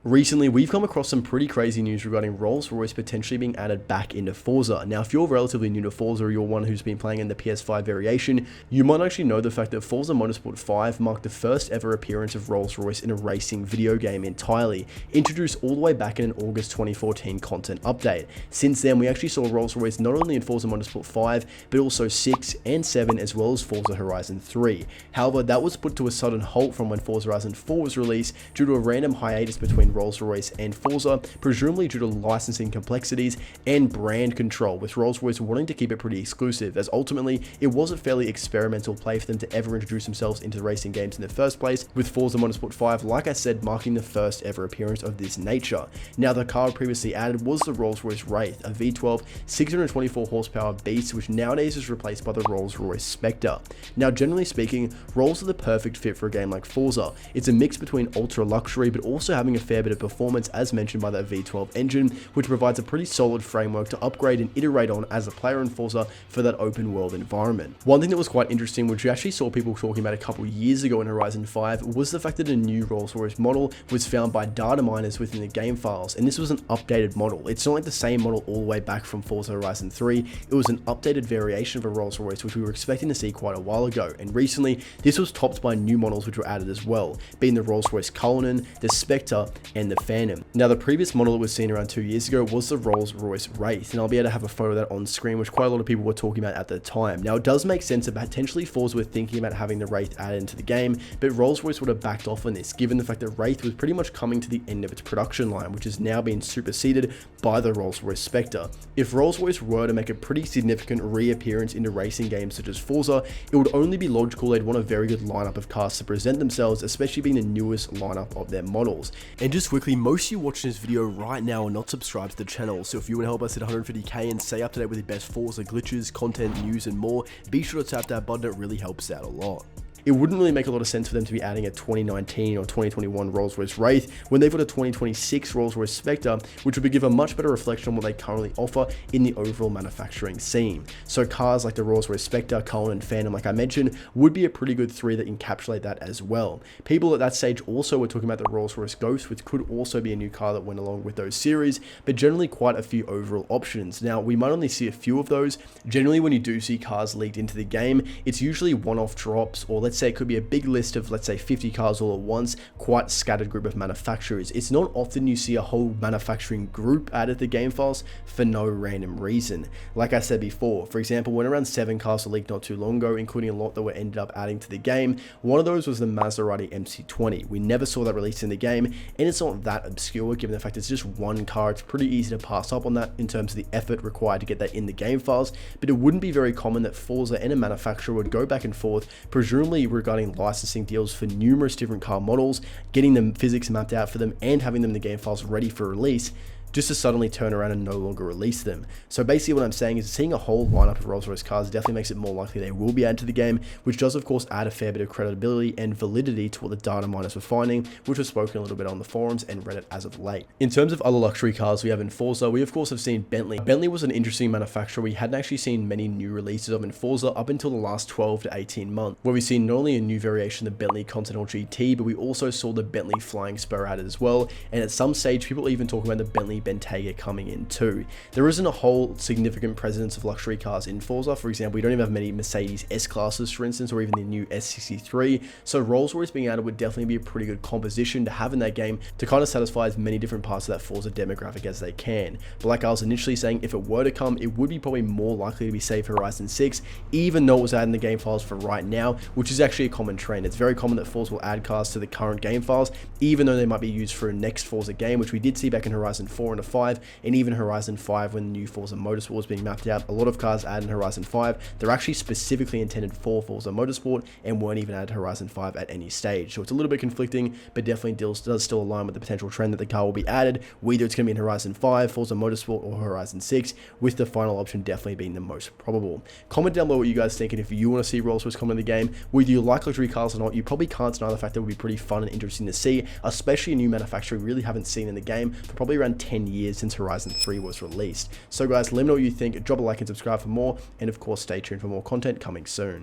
Recently, we've come across some pretty crazy news regarding Rolls-Royce potentially being added back into Forza. Now, if you're relatively new to Forza or you're one who's been playing in the PS5 variation, you might actually know the fact that Forza Motorsport 5 marked the first ever appearance of Rolls-Royce in a racing video game entirely, introduced all the way back in an August 2014 content update. Since then, we actually saw Rolls-Royce not only in Forza Motorsport 5, but also 6 and 7, as well as Forza Horizon 3. However, that was put to a sudden halt from when Forza Horizon 4 was released due to a random hiatus between Rolls-Royce and Forza, presumably due to licensing complexities and brand control, with Rolls-Royce wanting to keep it pretty exclusive, as ultimately it was a fairly experimental play for them to ever introduce themselves into racing games in the first place, with Forza Motorsport 5, like I said, marking the first ever appearance of this nature. Now, the car previously added was the Rolls-Royce Wraith, a V12 624 horsepower beast, which nowadays is replaced by the Rolls-Royce Spectre. Now, generally speaking, Rolls are the perfect fit for a game like Forza. It's a mix between ultra luxury, but also having a fair bit of performance, as mentioned by that V12 engine, which provides a pretty solid framework to upgrade and iterate on as a player in Forza for that open world environment. One thing that was quite interesting, which we actually saw people talking about a couple years ago in Horizon 5, was the fact that a new Rolls-Royce model was found by data miners within the game files, and this was an updated model. It's not like the same model all the way back from Forza Horizon 3, it was an updated variation of a Rolls-Royce, which we were expecting to see quite a while ago, and recently this was topped by new models which were added as well, being the Rolls-Royce Cullinan, the Spectre, and the Phantom. Now, the previous model that was seen around 2 years ago was the Rolls-Royce Wraith, and I'll be able to have a photo of that on screen, which quite a lot of people were talking about at the time. Now, it does make sense that potentially Forza were thinking about having the Wraith added into the game, but Rolls-Royce would have backed off on this, given the fact that Wraith was pretty much coming to the end of its production line, which is now being superseded by the Rolls-Royce Spectre. If Rolls-Royce were to make a pretty significant reappearance into racing games such as Forza, it would only be logical they'd want a very good lineup of cars to present themselves, especially being the newest lineup of their models. And just quickly, most of you watching this video right now are not subscribed to the channel, so if you want to help us hit 150k and stay up to date with the best Forza glitches, content, news, and more, be sure to tap that button. It really helps out a lot. It wouldn't really make a lot of sense for them to be adding a 2019 or 2021 Rolls-Royce Wraith when they've got a 2026 Rolls-Royce Spectre, which would give a much better reflection on what they currently offer in the overall manufacturing scene. So cars like the Rolls-Royce Spectre, Cullinan, and Phantom, like I mentioned, would be a pretty good three that encapsulate that as well. People at that stage also were talking about the Rolls-Royce Ghost, which could also be a new car that went along with those series, but generally quite a few overall options. Now, we might only see a few of those. Generally, when you do see cars leaked into the game, it's usually one-off drops, or let's say it could be a big list of, let's say, 50 cars all at once, quite scattered group of manufacturers. It's not often you see a whole manufacturing group added to game files for no random reason. Like I said before, for example, when around 7 cars were leaked not too long ago, including a lot that were ended up adding to the game, one of those was the Maserati MC20. We never saw that released in the game, and it's not that obscure given the fact it's just one car. It's pretty easy to pass up on that in terms of the effort required to get that in the game files, but it wouldn't be very common that Forza and a manufacturer would go back and forth, presumably regarding licensing deals for numerous different car models, getting the physics mapped out for them, and having them in the game files ready for release, just to suddenly turn around and no longer release them. So basically what I'm saying is seeing a whole lineup of Rolls-Royce cars definitely makes it more likely they will be added to the game, which does of course add a fair bit of credibility and validity to what the data miners were finding, which was spoken a little bit on the forums and Reddit as of late. In terms of other luxury cars we have in Forza, we of course have seen Bentley. Bentley was an interesting manufacturer we hadn't actually seen many new releases of in Forza up until the last 12 to 18 months, where we've seen not only a new variation of the Bentley Continental GT, but we also saw the Bentley Flying Spur added as well, and at some stage people even talking about the Bentley Bentayga coming in too. There isn't a whole significant presence of luxury cars in Forza. For example, we don't even have many Mercedes S-classes, for instance, or even the new S63, so Rolls-Royce being added would definitely be a pretty good composition to have in that game to kind of satisfy as many different parts of that Forza demographic as they can. But like I was initially saying, if it were to come, it would be probably more likely to be say for Horizon 6, even though it was added in the game files for right now, which is actually a common trend. It's very common that Forza will add cars to the current game files, even though they might be used for a next Forza game, which we did see back in Horizon 4 and 5, and even Horizon 5 when the new Forza Motorsport was being mapped out. A lot of cars added in Horizon 5, they're actually specifically intended for Forza Motorsport and weren't even added to Horizon 5 at any stage. So it's a little bit conflicting, but definitely does still align with the potential trend that the car will be added, whether it's going to be in Horizon 5, Forza Motorsport, or Horizon 6, with the final option definitely being the most probable. Comment down below what you guys think, and if you want to see Rolls-Royce come in the game, whether you like luxury cars or not, you probably can't deny the fact that it would be pretty fun and interesting to see, especially a new manufacturer we really haven't seen in the game for probably around 10 years since Horizon 3 was released. So guys, let me know what you think, drop a like and subscribe for more, and of course stay tuned for more content coming soon.